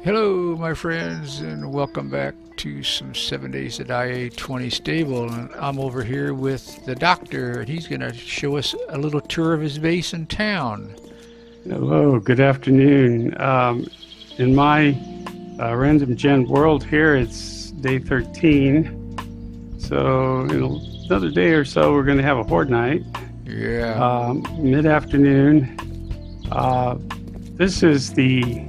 Hello, my friends, and welcome back to some 7 Days at A20 Stable. And I'm over here with the doctor, and he's going to show us a little tour of his base in town. Hello, good afternoon. In my random gen world here, it's day 13. So in another day or so, we're going to have a horde night. Yeah. Mid-afternoon. This is the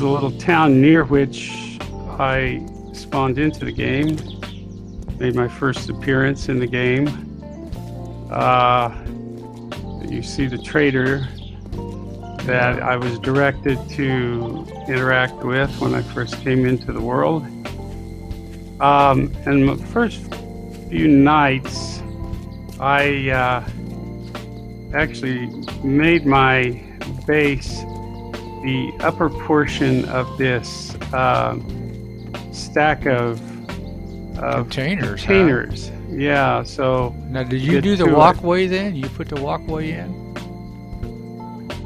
little town near which I spawned into the game. Made my first appearance in the game. You see the trader that I was directed to interact with when I first came into the world. And the first few nights, I actually made my base the upper portion of this stack of Containers. containers. Yeah, so Now, did you do the walkway then? You put the walkway in?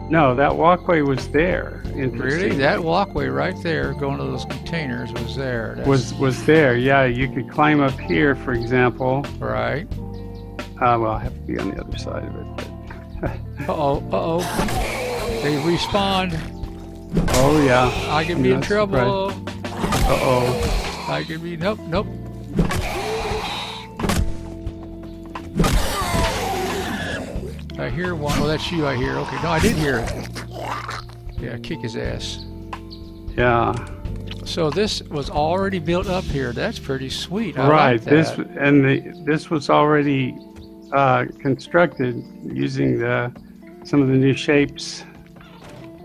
no, that walkway was there. Really? That walkway right there going to those containers was there. Was there. Yeah, you could climb up here, for example. Right. Well, I have to be on the other side of it. Uh-oh. They respawned. Oh, yeah. I could be in trouble. Uh-oh. I could be... Nope. I hear one. Oh, that's you I hear. Okay. No, I didn't hear it. Yeah, kick his ass. Yeah. So this was already built up here. That's pretty sweet. I Right. like that. This was already constructed using some of the new shapes.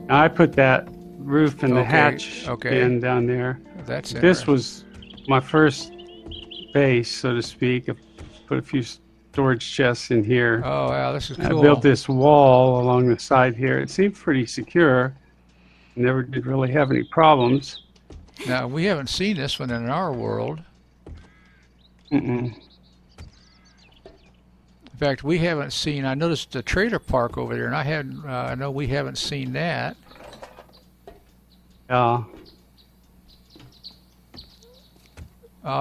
Now, I put that roof and the hatch in down there. That's This was my first base, so to speak. I put a few storage chests in here. Oh, wow, this is cool. I built this wall along the side here. It seemed pretty secure. Never did really have any problems. Now, we haven't seen this one in our world. Mm-mm. In fact, we haven't seen... I noticed the trailer park over there, and I know we haven't seen that. I'll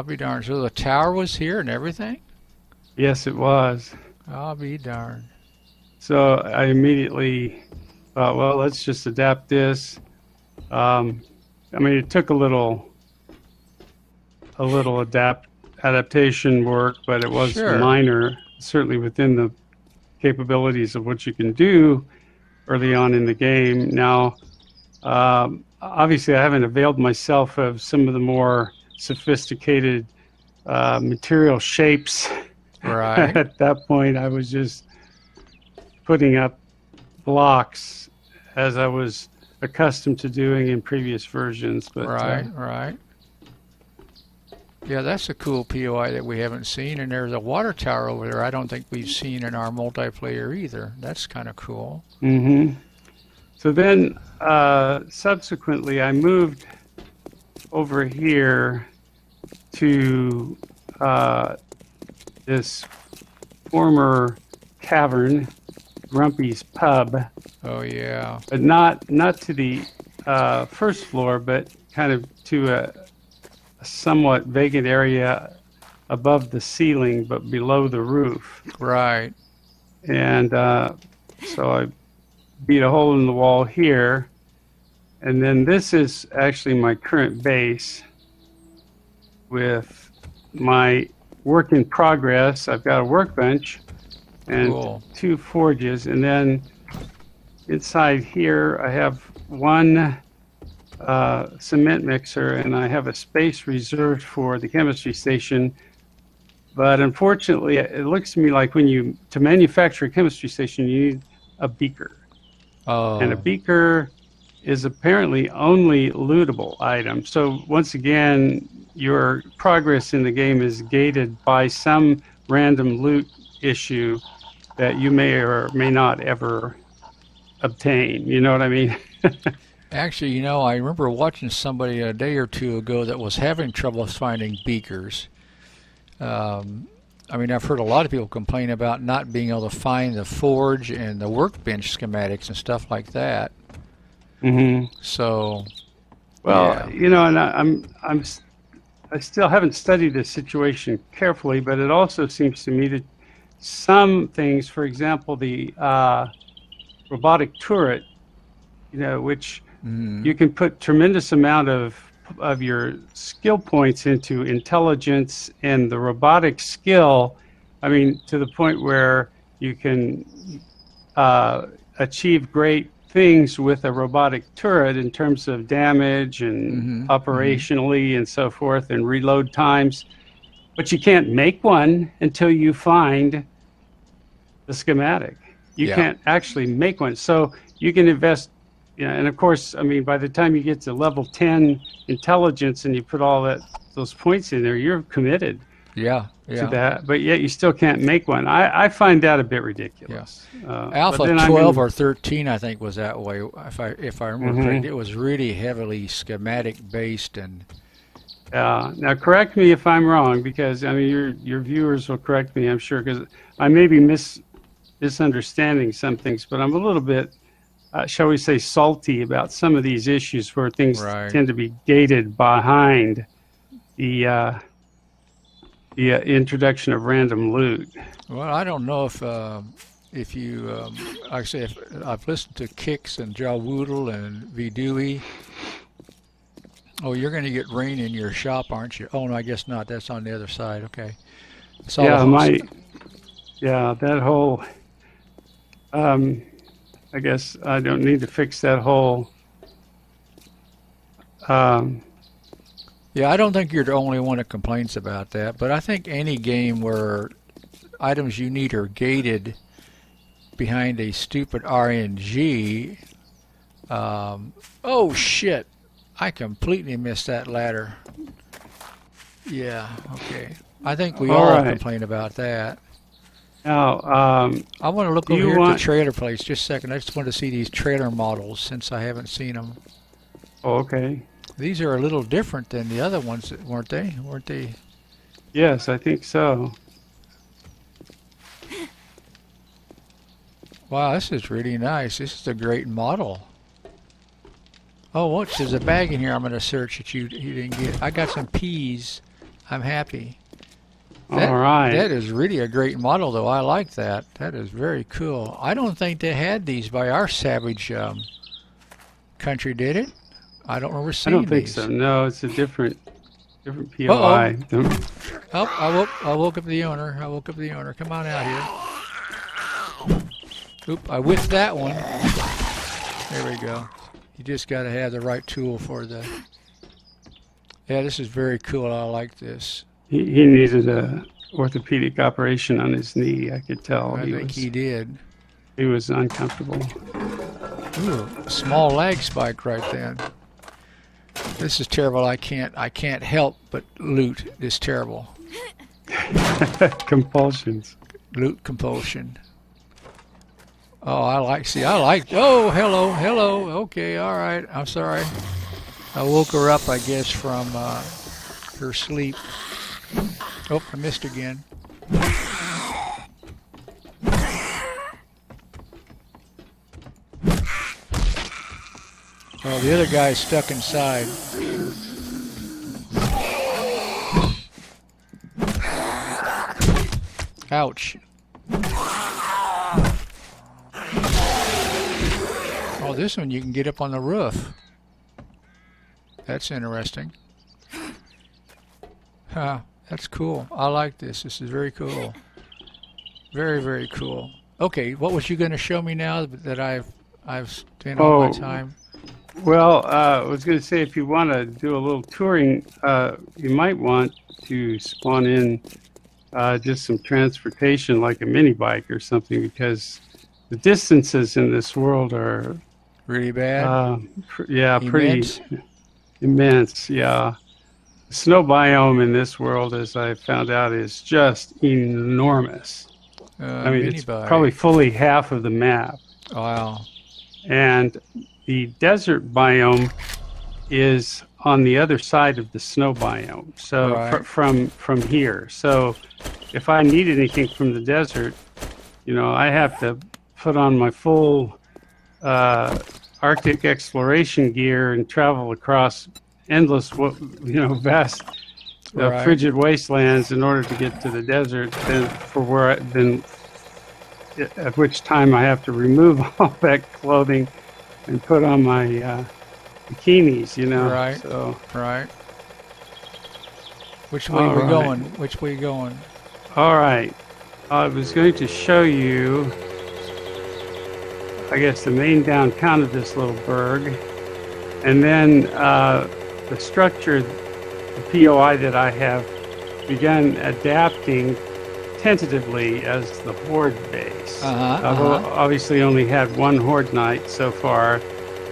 be darned. So the tower was here and everything? Yes, it was. I'll be darned. So I immediately thought, well, let's just adapt this. I mean, it took a little adaptation work, but it was minor, certainly within the capabilities of what you can do early on in the game. Now, obviously, I haven't availed myself of some of the more sophisticated material shapes. Right. At that point, I was just putting up blocks as I was accustomed to doing in previous versions. But right. Yeah, that's a cool POI that we haven't seen. And there's a water tower over there I don't think we've seen in our multiplayer either. That's kind of cool. Mm-hmm. So then, subsequently, I moved over here to this former tavern, Grumpy's Pub. Oh, yeah. But not to the first floor, but kind of to a somewhat vacant area above the ceiling, but below the roof. Right. And so I beat a hole in the wall here. And then this is actually my current base with my work in progress. I've got a workbench and 2 forges. And then inside here, I have one cement mixer, and I have a space reserved for the chemistry station. But unfortunately, it looks to me like to manufacture a chemistry station, you need a beaker. Oh. And a beaker is apparently only lootable item. So once again, your progress in the game is gated by some random loot issue that you may or may not ever obtain. You know what I mean? Actually, I remember watching somebody a day or two ago that was having trouble finding beakers. I mean, I've heard a lot of people complain about not being able to find the forge and the workbench schematics and stuff like that. Hmm. So, Well, yeah. and I still haven't studied the situation carefully, but it also seems to me that some things, for example, the robotic turret, which Mm-hmm. you can put tremendous amount of your skill points into intelligence and the robotic skill. I mean, to the point where you can uh, achieve great things with a robotic turret in terms of damage and Mm-hmm. Mm-hmm. operationally and so forth and reload times. But you can't make one until you find the schematic. You Yeah. can't actually make one. So you can invest, and of course, I mean, by the time you get to level 10 intelligence and you put all those points in there, you're committed Yeah. to Yeah. that, but yet you still can't make one. I find that a bit Yeah. ridiculous. But Alpha then I'm 12 in. or 13, I think, was that way. If I remember correctly, Mhm. it was really heavily schematic based, and Now, correct me if I'm wrong, because I mean your viewers will correct me, I'm sure, because I may be misunderstanding some things, but I'm a little bit, shall we say, salty about some of these issues where things right. tend to be gated behind the introduction of random loot. Well, I don't know if you like I say, if I've listened to Kix and Jawoodle and Vidui. Oh, you're going to get rain in your shop, aren't you? Oh no, I guess not. That's on the other side. Okay. Saw the Yeah, host. that whole. Um, I guess I don't need to fix that whole. Um, Yeah, I don't think you're the only one that complains about that, but I think any game where items you need are gated behind a stupid RNG. Oh shit! I completely missed that ladder. Yeah, okay. I think we all all right. complain about that. Now, I want to look do over you here at the want? trailer place. Just a second. I just want to see these trailer models since I haven't seen them. Oh, okay. These are a little different than the other ones, weren't they? Weren't they? Yes, I think so. Wow, this is really nice. This is a great model. Oh, what? There's a bag in here I'm going to search that you didn't get. I got some peas. I'm happy. All right. That is really a great model, though. I like that. That is very cool. I don't think they had these by our Savage country, did it? I don't remember I don't seeing think these. so. No, it's a different Uh-oh. POI. Oh, I woke up the owner. I woke up the owner. Come on out here. Oop, I whiffed that one. There we go. You just got to have the right tool for the... Yeah, this is very cool. I like this. He needed a orthopedic operation on his knee. I could tell I think he did. he was uncomfortable. Ooh, small lag spike right then. This is terrible. I can't help but loot. It's terrible. Compulsions. Loot compulsion. Oh, oh, hello. Okay, all right. I'm sorry. I woke her up, I guess, from her sleep. Oh, I missed again. Oh, the other guy's stuck inside. Ouch. Oh, this one you can get up on the roof. That's interesting. Huh, that's cool. I like this. This is very cool. Very, very cool. Okay, what was you going to show me now that I've spent all my time? Well, I was going to say, if you want to do a little touring, you might want to spawn in just some transportation like a mini bike or something, because the distances in this world are really bad. Pretty immense. Yeah, the snow biome in this world, as I found out, is just enormous. I mean, it's probably fully half of the map. Wow. And the desert biome is on the other side of the snow biome. So right. from here. So if I need anything from the desert, I have to put on my full Arctic exploration gear and travel across endless, vast, Right. frigid wastelands in order to get to the desert. Then at which time I have to remove all that clothing and put on my bikinis. Right. So Right. Which way All we right. going? Which way you going? all right, I was going to show you, I guess, the main downtown of this little burg, and then the structure, the POI that I have begun adapting tentatively as the Horde base. I've obviously only had one Horde night so far.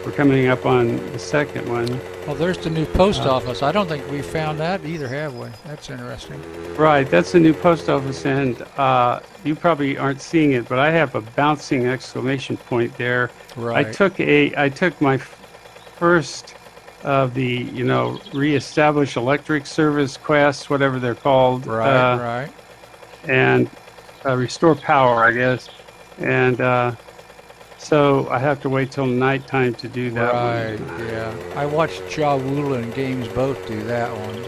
We're coming up on the second one. Well, there's the new post office. I don't think we found that either, have we? That's interesting. Right, that's the new post office, and you probably aren't seeing it, but I have a bouncing exclamation point there. Right. I took my first of the reestablish electric service quests, whatever they're called, Right. and restore power, I guess, and so I have to wait till nighttime to do that Right. one. Yeah. I watched Jawula and Games both do that one.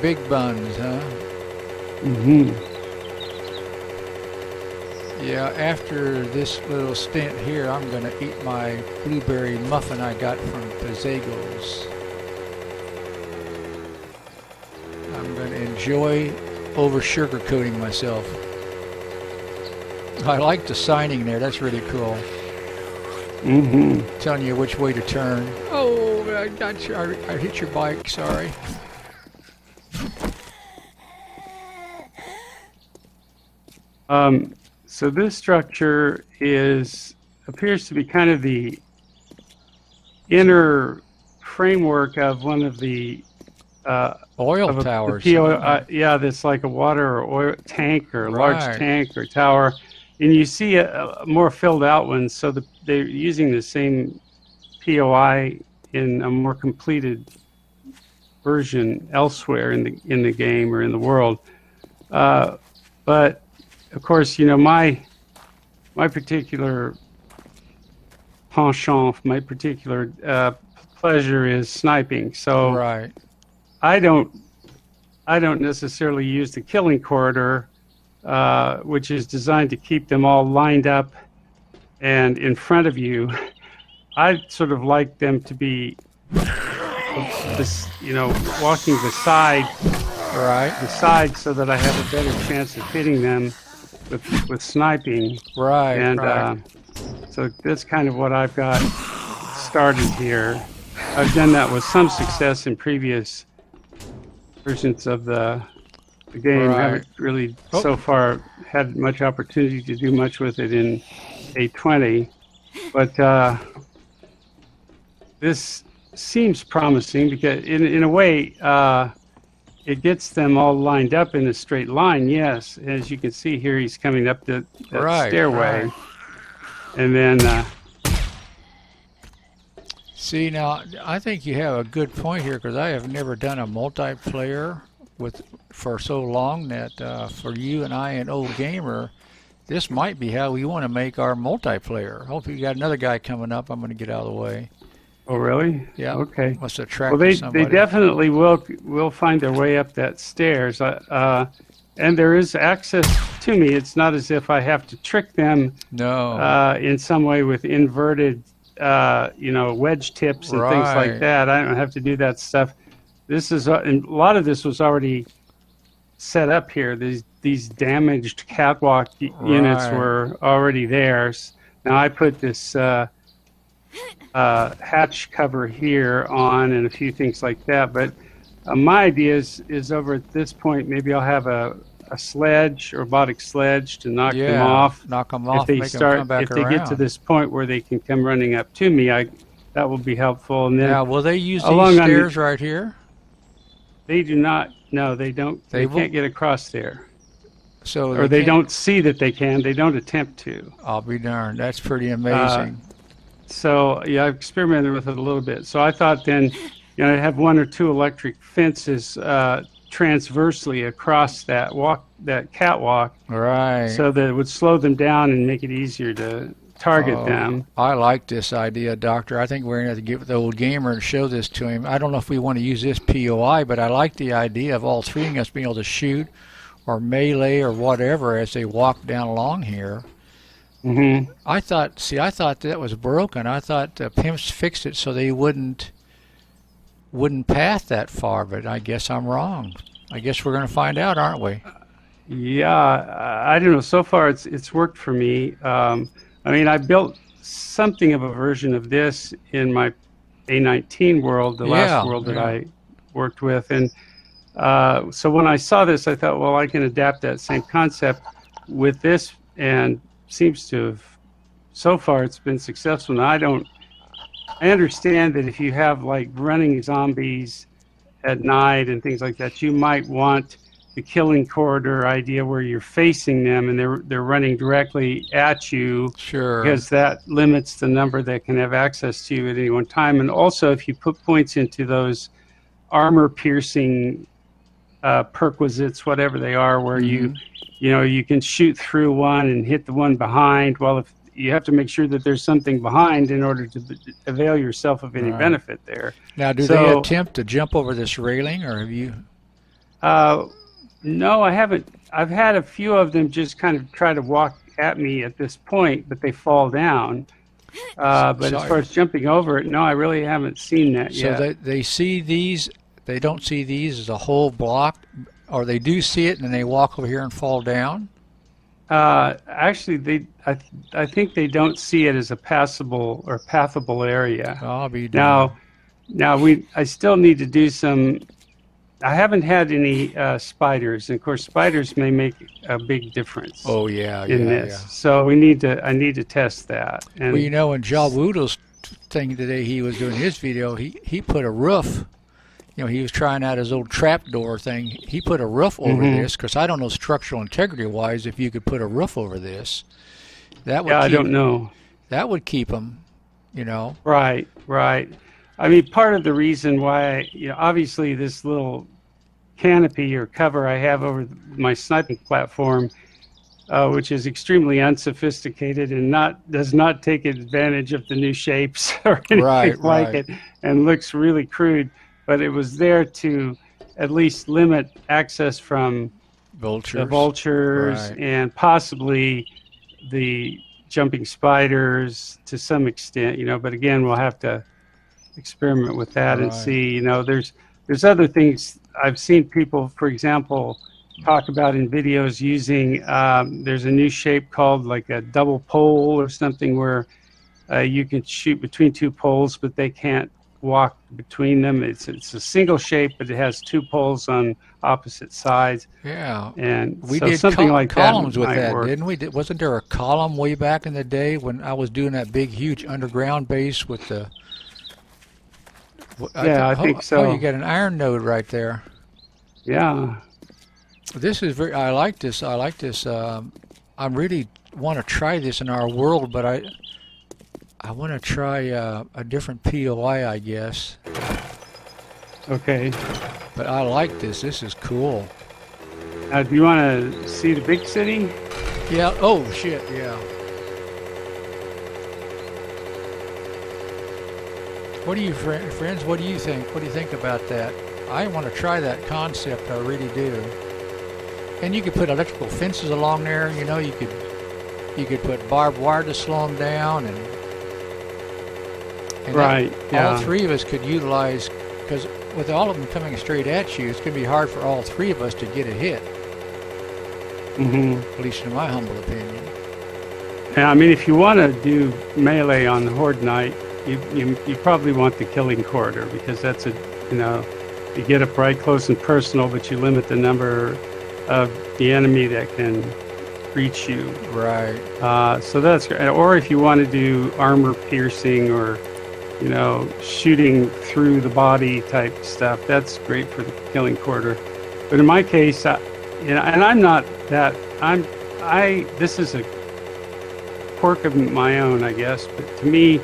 Big buns, huh? Mm-hmm. Yeah, after this little stint here, I'm going to eat my blueberry muffin I got from Pizzago's. I'm going to enjoy over sugarcoating myself. I like the signing there. That's really cool. Mm-hmm. Telling you which way to turn. Oh, I got you. I hit your bike. Sorry. So this structure appears to be kind of the inner framework of one of the Oil towers. yeah, that's like a water or oil tank or a large tank or tower, and you see a more filled out one. So they're using the same POI in a more completed version elsewhere in the game or in the world. But of course, my particular penchant, my particular pleasure is sniping. So Right. I don't necessarily use the killing corridor, which is designed to keep them all lined up and in front of you. I sort of like them to be walking beside the side so that I have a better chance of hitting them with sniping. Right. And so that's kind of what I've got started here. I've done that with some success in previous versions of the game. Right. Haven't really so far had much opportunity to do much with it in A20, but this seems promising because in a way it gets them all lined up in a straight line. Yes, as you can see here, he's coming up that stairway, and then see, now I think you have a good point here, because I have never done a multiplayer for so long that for you and I, an old gamer, this might be how we want to make our multiplayer. Hopefully you got another guy coming up. I'm going to get out of the way. Oh, really? Yeah. Okay. Must attract Well, they somebody. definitely will find their way up that stairs. And there is access to me. It's not as if I have to trick them in some way with inverted, wedge tips and things like that. I don't have to do that stuff. This is and a lot of this was already set up here. These damaged catwalk units were already there. Now I put this hatch cover here on and a few things like that. But my idea is over at this point, maybe I'll have a sledge, or robotic sledge, to knock them off. Knock them off. If they get to this point where they can come running up to me, that will be helpful. And then will they use these stairs right here? They do not. No, they don't. They can't get across there. So they don't see that they can. They don't attempt to. I'll be darned. That's pretty amazing. So yeah, I've experimented with it a little bit. So I thought then, I'd have one or two electric fences transversely across that catwalk, Right. so that it would slow them down and make it easier to target Oh, them. I like this idea, Doctor. I think we're going to have to get with the old gamer and show this to him. I don't know if we want to use this POI, but I like the idea of all three of us being able to shoot or melee or whatever as they walk down along here. Mm-hmm. I thought that was broken. I thought pimps fixed it so they wouldn't path that far, but I guess I'm wrong. I guess we're going to find out, aren't we? Yeah, I don't know. So far, it's worked for me. I mean, I built something of a version of this in my A19 world, the last world that I worked with, and so when I saw this, I thought, well, I can adapt that same concept with this, and seems to have, so far, it's been successful. Now, I understand that if you have like running zombies at night and things like that, you might want the killing corridor idea where you're facing them and they're running directly at you. Sure. Because that limits the number that can have access to you at any one time. And also, if you put points into those armor-piercing perquisites, whatever they are, where you can shoot through one and hit the one behind. Well, if you have to make sure that there's something behind in order to avail yourself of any benefit there. Now, do they attempt to jump over this railing, or have you? No, I haven't. I've had a few of them just kind of try to walk at me at this point, but they fall down. But as far as jumping over it, no, I really haven't seen that yet. So they see these, they don't see these as a whole block, or they do see it and then they walk over here and fall down? Actually, I think they don't see it as a passable or pathable area. I'll be done. Now I still need to do some. I haven't had any spiders, and of course, spiders may make a big difference. Oh yeah, in this. So I need to test that. And well, you know, in Jawwoodle's thing today, he was doing his video. He put a roof. You know, he was trying out his old trapdoor thing. He put a roof over this because I don't know structural integrity wise if you could put a roof over this. That would. I don't know. That would keep them. You know. Right. I mean, part of the reason why, obviously this little canopy or cover I have over my sniping platform, which is extremely unsophisticated and does not take advantage of the new shapes or anything like it, and looks really crude. But it was there to at least limit access from the vultures and possibly the jumping spiders to some extent. But again, we'll have to experiment with that and see. There's other things I've seen people, for example, talk about in videos using. There's a new shape called like a double pole or something where you can shoot between two poles, but they can't walk between them. It's a single shape, but it has two poles on opposite sides. Yeah, and we so did something like columns that with that, work. didn't we? Wasn't there a column way back in the day when I was doing that big, huge underground base with the? I think so. Oh, you got an iron node right there. Yeah. This is very. I like this. I really want to try this in our world, but I want to try a different POI, I guess. Okay. But I like this. This is cool. Do you want to see the big city? Yeah. Oh shit. Yeah. What do you friends? What do you think? What do you think about that? I want to try that concept. I really do. And you could put electrical fences along there. You could put barbed wire to slow them down, and yeah. All three of us could utilize, because with all of them coming straight at you, it's going to be hard for all three of us to get a hit. At least in my humble opinion. Yeah, I mean, if you want to do melee on the Horde Night, you probably want the killing corridor, because that's you get up right close and personal, but you limit the number of the enemy that can reach you. Right. So that's great. Or if you want to do armor piercing or shooting through the body type stuff, that's great for the killing corridor. But in my case, and I'm not that. This is a quirk of my own, I guess. But to me,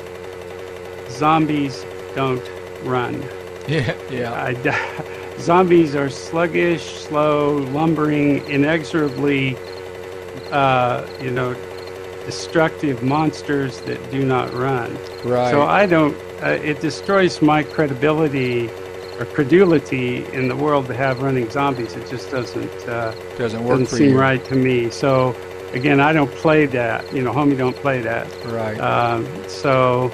zombies don't run. Yeah. zombies are sluggish, slow, lumbering, inexorably, destructive monsters that do not run. Right. So I don't. It destroys my credibility or credulity in the world to have running zombies. It just doesn't work for seem you. right to me. So again, I don't play that. Homie don't play that. Right. So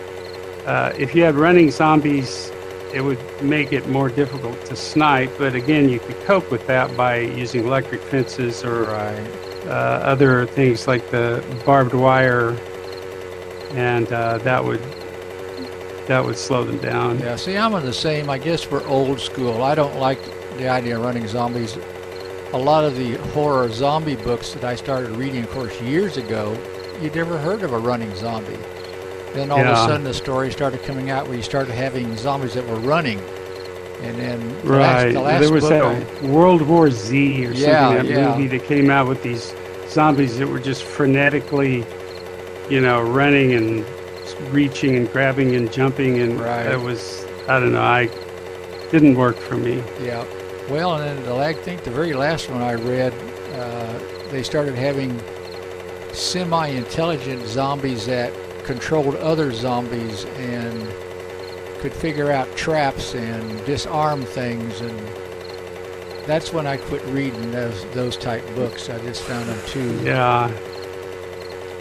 if you had running zombies, it would make it more difficult to snipe. But again, you could cope with that by using electric fences or other things like the barbed wire, and that would slow them down. Yeah, see, I'm in the same. I guess we're old school. I don't like the idea of running zombies. A lot of the horror zombie books that I started reading, of course, years ago, you'd never heard of a running zombie. Then all of a sudden the story started coming out where you started having zombies that were running. And then the last there was book that World War Z or something, that movie that came out with these zombies that were just frenetically, running and reaching and grabbing and jumping, and it was, I don't know, I didn't work for me. Yeah. Well, and then I think the very last one I read, they started having semi-intelligent zombies that controlled other zombies and could figure out traps and disarm things, and that's when I quit reading those type books. I just found them too. Yeah.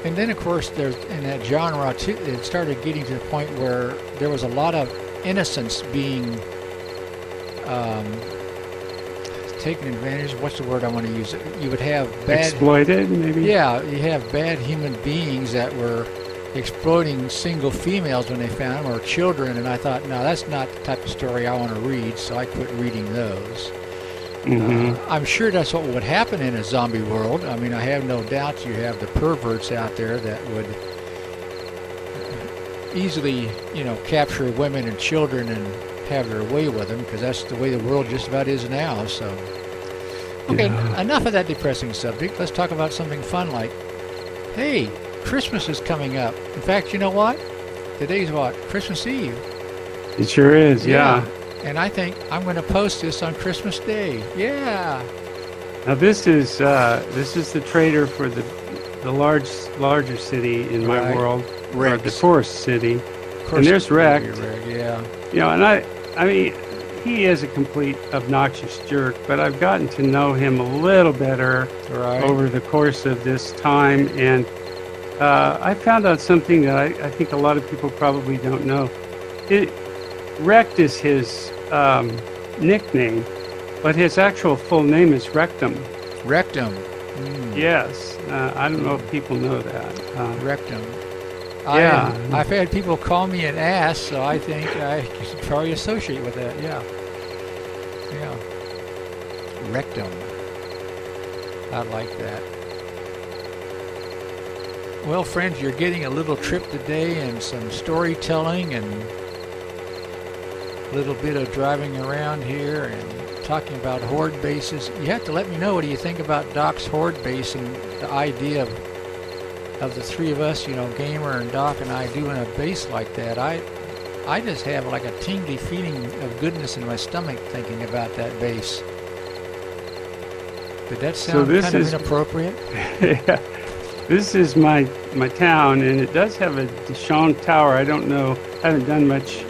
And then, of course, there's in that genre too, it started getting to the point where there was a lot of innocence being taken advantage of. What's the word I want to use? You would have exploited, maybe? Yeah, you have bad human beings that were exploiting single females when they found them, or children, and I thought, no, that's not the type of story I want to read, so I quit reading those. I'm sure that's what would happen in a zombie world. I mean, I have no doubt you have the perverts out there that would easily, capture women and children and have their way with them, because that's the way the world just about is now. So, okay, enough of that depressing subject. Let's talk about something fun, like, hey, Christmas is coming up. In fact, you know what? Today's what? Christmas Eve. It sure is, yeah. And I think I'm going to post this on Christmas Day. Yeah. Now this is the trader for the larger city in my world, or the tourist city. And there's Rex. Yeah. And I mean, he is a complete obnoxious jerk, but I've gotten to know him a little better over the course of this time, and I found out something that I think a lot of people probably don't know. Rect is his nickname, but his actual full name is Rectum. Rectum. Yes. I don't know if people know that. Rectum. Yeah. I've had people call me an ass, so I think I should probably associate with that. Yeah. Rectum. I like that. Well, friends, you're getting a little trip today and some storytelling and a little bit of driving around here and talking about horde bases. You have to let me know, what do you think about Doc's horde base and the idea of the three of us, Gamer and Doc and I doing a base like that. I just have like a tingly feeling of goodness in my stomach thinking about that base. Did that sound kind of inappropriate? Yeah. This is my town, and it does have a Dishon Tower. I don't know. I haven't done much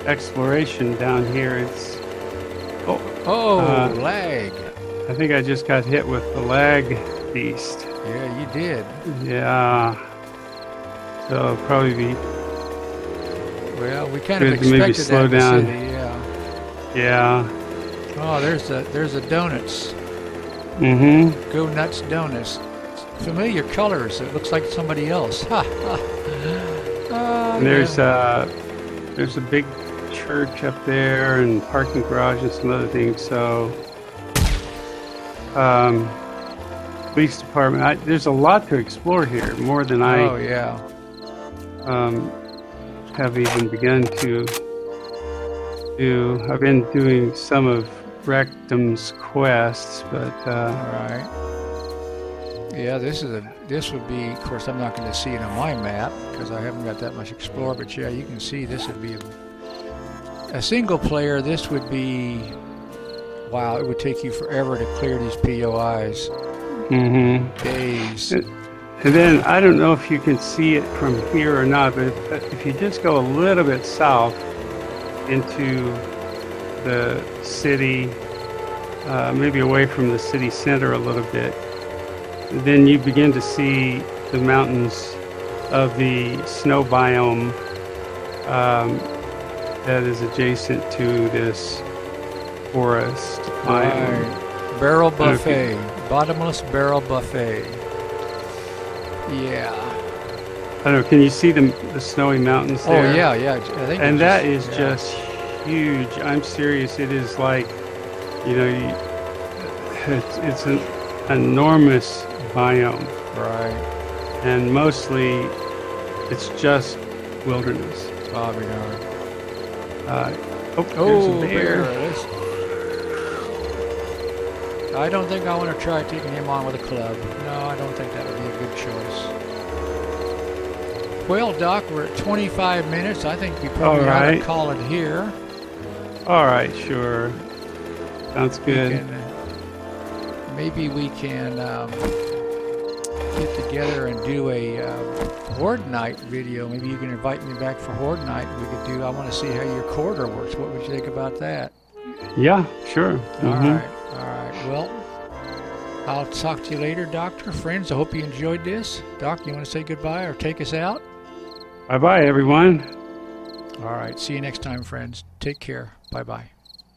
exploration down here. It's lag. I think I just got hit with the lag beast. Yeah, you did. Yeah. So it'll probably be. Well, we kind of expected maybe slow that down. In the city, yeah. Yeah. Oh, there's the donuts. Mm-hmm. Go Nuts Donuts. Familiar colors. It looks like somebody else. Ha ha. And there's a big church up there and parking garage and some other things. So, police department. There's a lot to explore here, more than I have even begun to do. I've been doing some of Rectum's quests, but all right. Yeah, this would be, of course, I'm not going to see it on my map because I haven't got that much explore, but yeah, you can see this would be a single player. This would be wow, it would take you forever to clear these POIs. Mm-hmm. Days. And then, I don't know if you can see it from here or not, but if you just go a little bit south into the city, maybe away from the city center a little bit, then you begin to see the mountains of the snow biome that is adjacent to this forest biome. Right. Barrel buffet. Bottomless barrel buffet. Yeah. I don't know, can you see the snowy mountains there? Oh, yeah, yeah. I think And that is yeah. just huge. I'm serious. It is like, you know, it's an enormous biome. Right. And mostly it's just wilderness. Bobby darn. There's a bear. I don't think I want to try taking him on with a club. No, I don't think that would be a good choice. Well, Doc, we're at 25 minutes. I think we probably ought to call it here. All right, sure. Sounds good. Maybe we can get together and do a Horde Night video. Maybe you can invite me back for Horde Night. We could do. I want to see how your quarter works. What would you think about that? Yeah, sure. All right. Well, I'll talk to you later, Doctor. Friends, I hope you enjoyed this. Doc, you want to say goodbye or take us out? Bye-bye, everyone. All right. See you next time, friends. Take care. Bye-bye.